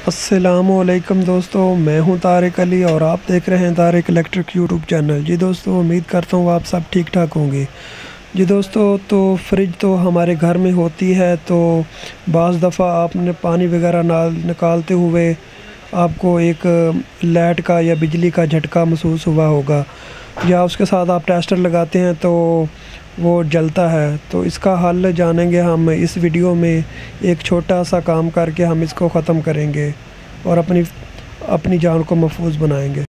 अस्सलामुअलैकुम दोस्तों, मैं हूं तारिक अली और आप देख रहे हैं तारिक इलेक्ट्रिक यूट्यूब चैनल। जी दोस्तों, उम्मीद करता हूं आप सब ठीक ठाक होंगे। जी दोस्तों, तो फ्रिज तो हमारे घर में होती है, तो बाज़ दफ़ा आपने पानी वगैरह निकालते हुए आपको एक लाइट का या बिजली का झटका महसूस हुआ होगा, या उसके साथ आप टेस्टर लगाते हैं तो वो जलता है। तो इसका हल जानेंगे हम इस वीडियो में। एक छोटा सा काम करके हम इसको ख़त्म करेंगे और अपनी जान को महफूज बनाएंगे।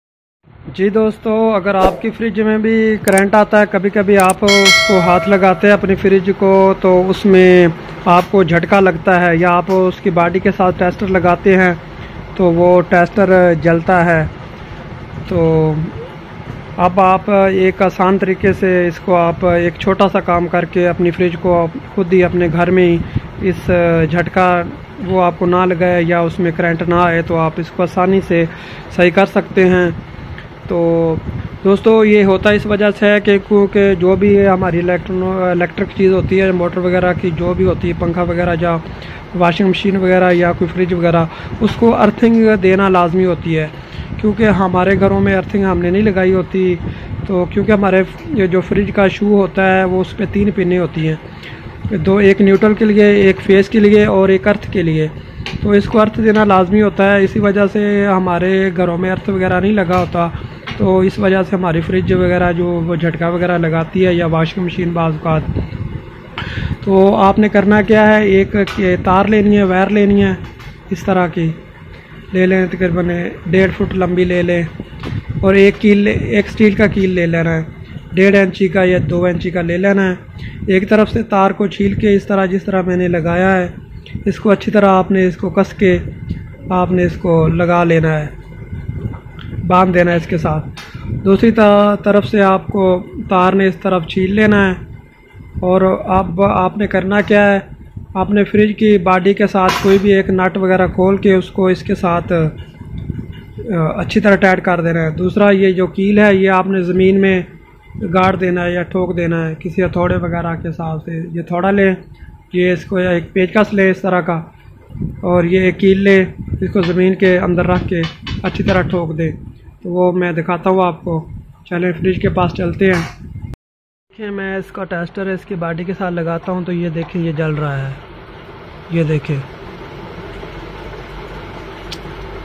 जी दोस्तों, अगर आपकी फ्रिज में भी करंट आता है, कभी कभी आप उसको हाथ लगाते हैं अपनी फ्रिज को, तो उसमें आपको झटका लगता है, या आप उसकी बॉडी के साथ टेस्टर लगाते हैं तो वो टेस्टर जलता है। तो अब आप एक आसान तरीके से इसको आप एक छोटा सा काम करके अपनी फ्रिज को आप खुद ही अपने घर में ही इस झटका वो आपको ना लगाए या उसमें करंट ना आए, तो आप इसको आसानी से सही कर सकते हैं। तो दोस्तों, ये होता इस वजह से है कि क्योंकि जो भी है हमारी इलेक्ट्रिक चीज़ होती है, मोटर वगैरह की जो भी होती है, पंखा वगैरह या वॉशिंग मशीन वगैरह या कोई फ्रिज वगैरह, उसको अर्थिंग देना लाजमी होती है। क्योंकि हमारे घरों में अर्थिंग हमने नहीं लगाई होती, तो क्योंकि हमारे ये जो फ्रिज का शू होता है वो उस पर 3 पिनें होती हैं, दो, एक न्यूट्रल के लिए, एक फेस के लिए और एक अर्थ के लिए। तो इसको अर्थ देना लाजमी होता है। इसी वजह से हमारे घरों में अर्थ वगैरह नहीं लगा होता, तो इस वजह से हमारी फ्रिज वगैरह जो वो झटका वगैरह लगाती है, या वॉशिंग मशीन बाज़ औक़ात। तो आपने करना क्या है, एक तार लेनी है, वायर लेनी है, इस तरह की ले लें, तकरीबन 1.5 फुट लंबी ले लें, और एक स्टील का कील ले लेना है, 1.5 इंची का या 2 इंची का ले लेना है। एक तरफ से तार को छील के इस तरह, जिस तरह मैंने लगाया है, इसको अच्छी तरह आपने इसको कस के आपने इसको लगा लेना है, बांध देना है इसके साथ। दूसरी तरफ से आपको तार ने इस तरफ छील लेना है, और अब आपने करना क्या है, आपने फ्रिज की बॉडी के साथ कोई भी एक नट वगैरह खोल के उसको इसके साथ अच्छी तरह टाइट कर देना है। दूसरा, ये जो कील है ये आपने ज़मीन में गाड़ देना है या ठोक देना है किसी हथौड़े वगैरह के साथ से। ये थोड़ा लें, ये इसको या एक पेचकस लें इस तरह का, और ये एक कील लें, इसको ज़मीन के अंदर रख के अच्छी तरह ठोक दें। तो वो मैं दिखाता हूँ आपको। चलें फ्रिज के पास चलते हैं। देखिए, मैं इसका टेस्टर इसकी बॉडी के साथ लगाता हूँ, तो ये देखें ये जल रहा है। ये देखें,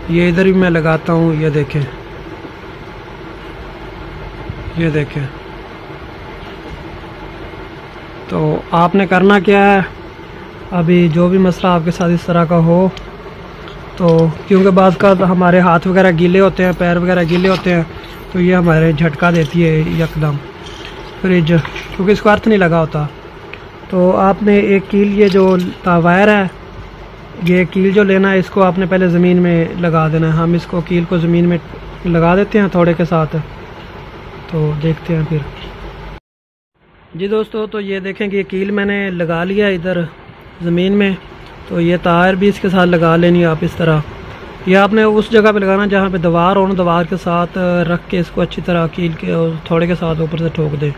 ये इधर भी मैं लगाता हूँ, ये देखें, ये देखें। तो आपने करना क्या है, अभी जो भी मसला आपके साथ इस तरह का हो, तो क्योंकि बाज़ का हमारे हाथ वगैरह गीले होते हैं, पैर वगैरह गीले होते हैं, तो ये हमारे झटका देती है यकदम फ्रिज, क्योंकि इसको अर्थ नहीं लगा होता। तो आपने एक कील, ये जो वायर है, ये कील जो लेना है, इसको आपने पहले ज़मीन में लगा देना है। हम इसको कील को ज़मीन में लगा देते हैं थोड़े के साथ, तो देखते हैं फिर। जी दोस्तों, तो ये देखें कि ये कील मैंने लगा लिया इधर ज़मीन में, तो ये तार भी इसके साथ लगा लेनी है आप इस तरह। ये आपने उस जगह पे लगाना जहाँ पे दीवार हो, दीवार के साथ रख के इसको अच्छी तरह कील के और थोड़े के साथ ऊपर से ठोक दे,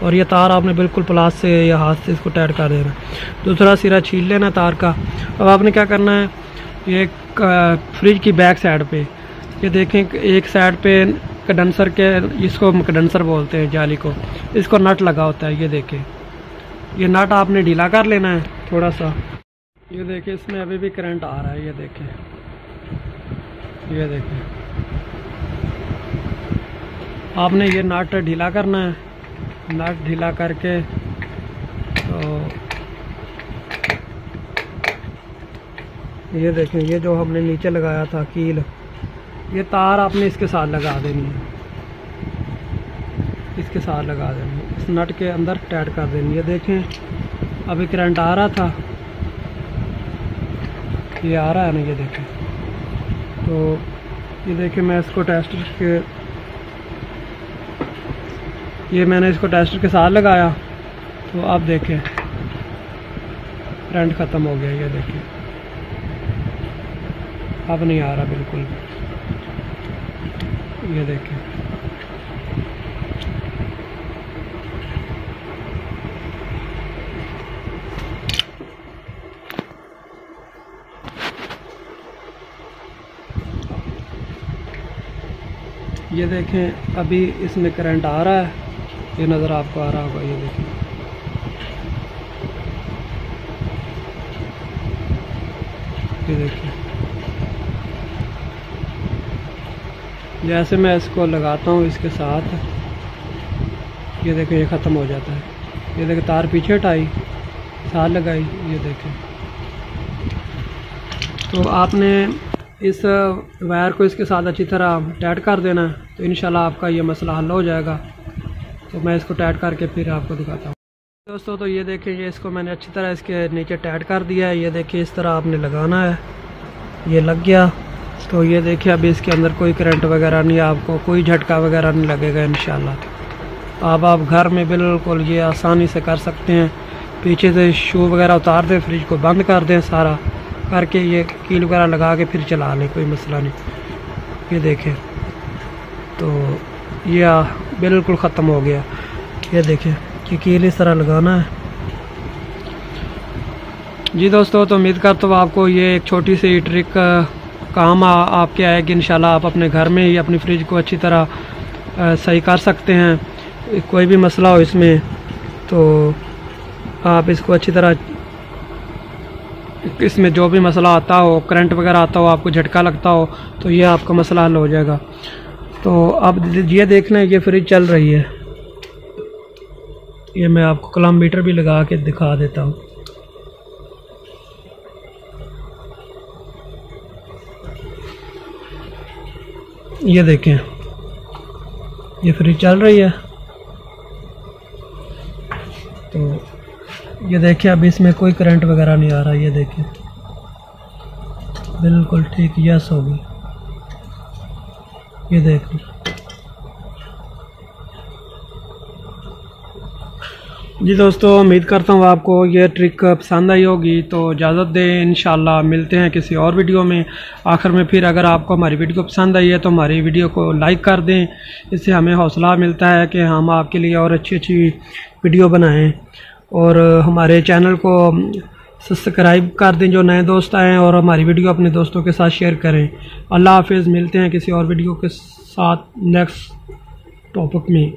और ये तार आपने बिल्कुल प्लास से या हाथ से इसको टाइट कर देना। दूसरा सिरा छील लेना तार का। अब आपने क्या करना है, ये फ्रिज की बैक साइड पे, ये देखें एक साइड पे कंडेंसर के, इसको कंडेंसर बोलते हैं जाली को, इसको नट लगा होता है। ये देखें, ये नट आपने ढीला कर लेना है थोड़ा सा। ये देखें, इसमें अभी भी करंट आ रहा है। ये देखें, ये देखें, आपने ये नट ढीला करना है। नट ढीला करके, तो ये देखें, ये जो हमने नीचे लगाया था कील, ये तार आपने इसके साथ लगा देनी है, इसके साथ लगा देनी है, इस नट के अंदर टाइट कर देनी है। ये देखें, अभी करंट आ रहा था, ये आ रहा है ना, ये देखें। तो ये देखें, मैं इसको टेस्टर के, ये मैंने इसको टेस्टर के साथ लगाया, तो अब देखें करंट ख़त्म हो गया। ये देखें, अब नहीं आ रहा बिल्कुल। ये देखें, ये देखें अभी इसमें करंट आ रहा है, ये नज़र आपको आ रहा होगा। ये देखें, ये देखिए, जैसे मैं इसको लगाता हूँ इसके साथ, ये देखें ये ख़त्म हो जाता है। ये देखें तार पीछे हटाई, साथ लगाई, ये देखें। तो आपने इस वायर को इसके साथ अच्छी तरह टाइट कर देना है, तो इंशाल्लाह आपका ये मसला हल हो जाएगा। तो मैं इसको टाइट करके फिर आपको दिखाता हूँ। दोस्तों तो ये देखें, ये इसको मैंने अच्छी तरह इसके नीचे टाइट कर दिया है। ये देखिए इस तरह आपने लगाना है, ये लग गया। तो ये देखिए अभी इसके अंदर कोई करंट वगैरह नहीं, आपको कोई झटका वगैरह नहीं लगेगा इंशाल्लाह। अब आप घर में बिल्कुल ये आसानी से कर सकते हैं। पीछे से शू वगैरह उतार दें, फ्रिज को बंद कर दें, सारा करके ये कील वगैरह लगा के फिर चला लें, कोई मसला नहीं। ये देखें, तो ये बिल्कुल ख़त्म हो गया। ये देखें कि कील इस तरह लगाना है। जी दोस्तों, तो उम्मीद करता हूँ आपको ये एक छोटी सी ट्रिक काम आपके आएगी। इंशाल्लाह आप अपने घर में ही अपनी फ्रिज को अच्छी तरह सही कर सकते हैं। कोई भी मसला हो इसमें तो आप इसको अच्छी तरह, इसमें जो भी मसला आता हो, करंट वगैरह आता हो, आपको झटका लगता हो, तो ये आपका मसला हल हो जाएगा। तो अब ये देख लें, ये फ्रिज चल रही है। ये मैं आपको कलम मीटर भी लगा के दिखा देता हूँ। ये देखें, ये फ्रिज चल रही है। तो ये देखिए अभी इसमें कोई करंट वगैरह नहीं आ रहा। ये देखिए बिल्कुल ठीक, यस होगी। ये देख लो। जी दोस्तों, उम्मीद करता हूँ आपको ये ट्रिक पसंद आई होगी। तो इजाज़त दें, इंशाल्लाह मिलते हैं किसी और वीडियो में। आखिर में फिर अगर आपको हमारी वीडियो पसंद आई है तो हमारी वीडियो को लाइक कर दें। इससे हमें हौसला मिलता है कि हम आपके लिए और अच्छी अच्छी वीडियो बनाएं। और हमारे चैनल को सब्सक्राइब कर दें जो नए दोस्त आएँ, और हमारी वीडियो अपने दोस्तों के साथ शेयर करें। अल्लाह हाफिज़। मिलते हैं किसी और वीडियो के साथ नेक्स्ट टॉपिक में।